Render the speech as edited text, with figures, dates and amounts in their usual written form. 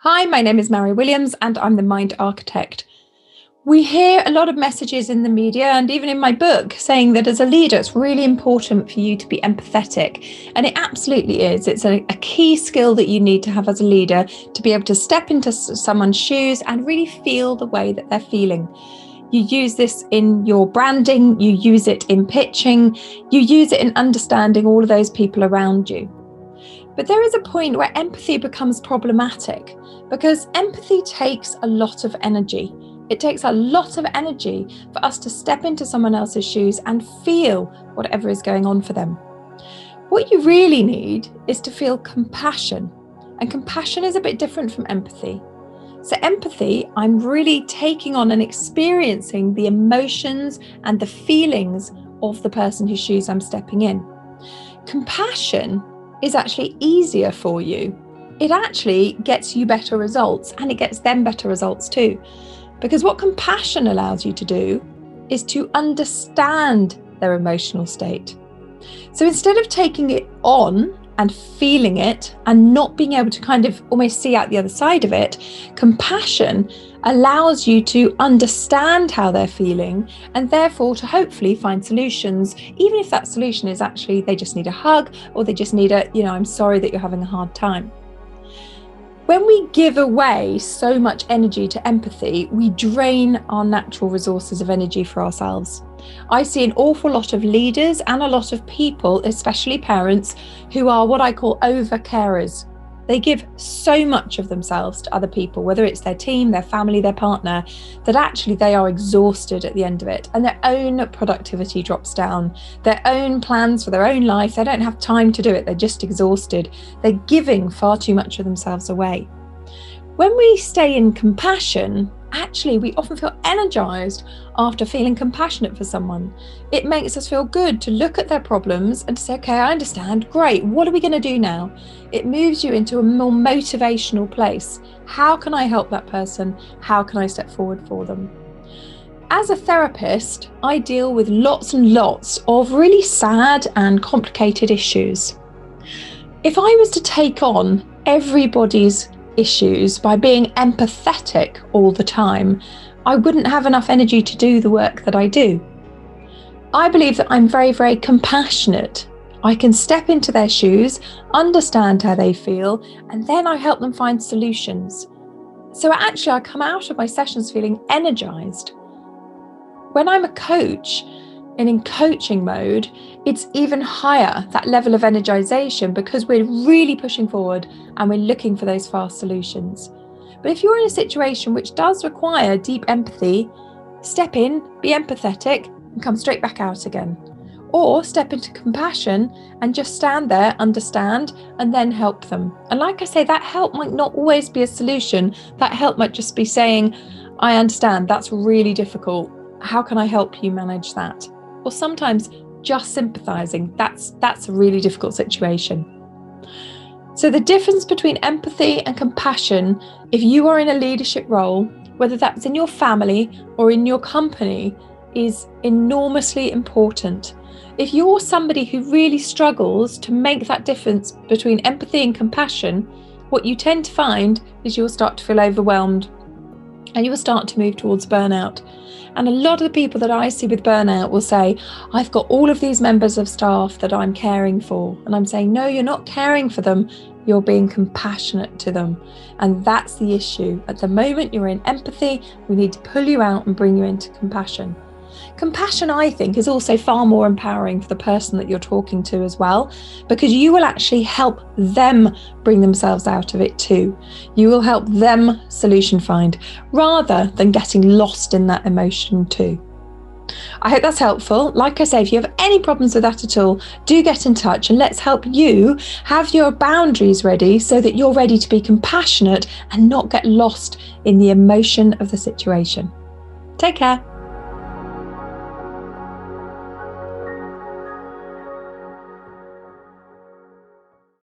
Hi, my name is Mary Williams and I'm the Mind Architect. We hear a lot of messages in the media and even in my book saying that as a leader, it's really important for you to be empathetic. And it absolutely is. It's a key skill that you need to have as a leader to be able to step into someone's shoes and really feel the way that they're feeling. You use this in your branding, you use it in pitching, you use it in understanding all of those people around you. But there is a point where empathy becomes problematic because empathy takes a lot of energy. It takes a lot of energy for us to step into someone else's shoes and feel whatever is going on for them. What you really need is to feel compassion, and compassion is a bit different from empathy. So empathy, I'm really taking on and experiencing the emotions and the feelings of the person whose shoes I'm stepping in. Compassion is actually easier for you. It actually gets you better results and it gets them better results too. Because what compassion allows you to do is to understand their emotional state. So instead of taking it on and feeling it and not being able to kind of almost see out the other side of it, compassion allows you to understand how they're feeling and therefore to hopefully find solutions, even if that solution is actually they just need a hug or they just need I'm sorry that you're having a hard time. When we give away so much energy to empathy, we drain our natural resources of energy for ourselves. I see an awful lot of leaders and a lot of people, especially parents, who are what I call over-carers. They give so much of themselves to other people, whether it's their team, their family, their partner, that actually they are exhausted at the end of it and their own productivity drops down, their own plans for their own life, they don't have time to do it, they're just exhausted. They're giving far too much of themselves away. When we stay in compassion, actually, we often feel energized after feeling compassionate for someone. It makes us feel good to look at their problems and to say, okay, I understand, great, what are we going to do now? It moves you into a more motivational place. How can I help that person? How can I step forward for them? As a therapist, I deal with lots and lots of really sad and complicated issues. If I was to take on everybody's issues by being empathetic all the time, I wouldn't have enough energy to do the work that I do. I believe that I'm very, very compassionate. I can step into their shoes, understand how they feel, and then I help them find solutions. So actually, I come out of my sessions feeling energized. When I'm a coach and in coaching mode, it's even higher, that level of energization, because we're really pushing forward and we're looking for those fast solutions. But if you're in a situation which does require deep empathy, step in, be empathetic, and come straight back out again. Or step into compassion and just stand there, understand, and then help them. And like I say, that help might not always be a solution. That help might just be saying, I understand, that's really difficult. How can I help you manage that? Or sometimes just sympathizing, that's a really difficult situation. So the difference between empathy and compassion, if you are in a leadership role, whether that's in your family or in your company, is enormously important. If you're somebody who really struggles to make that difference between empathy and compassion, what you tend to find is you'll start to feel overwhelmed and you will start to move towards burnout. And a lot of the people that I see with burnout will say, I've got all of these members of staff that I'm caring for. And I'm saying, no, you're not caring for them. You're being compassionate to them. And that's the issue. At the moment, you're in empathy. We need to pull you out and bring you into compassion. Compassion, I think, is also far more empowering for the person that you're talking to as well, because you will actually help them bring themselves out of it too. You will help them solution find rather than getting lost in that emotion too. I hope that's helpful. Like I say, if you have any problems with that at all, do get in touch and let's help you have your boundaries ready so that you're ready to be compassionate and not get lost in the emotion of the situation. Take care.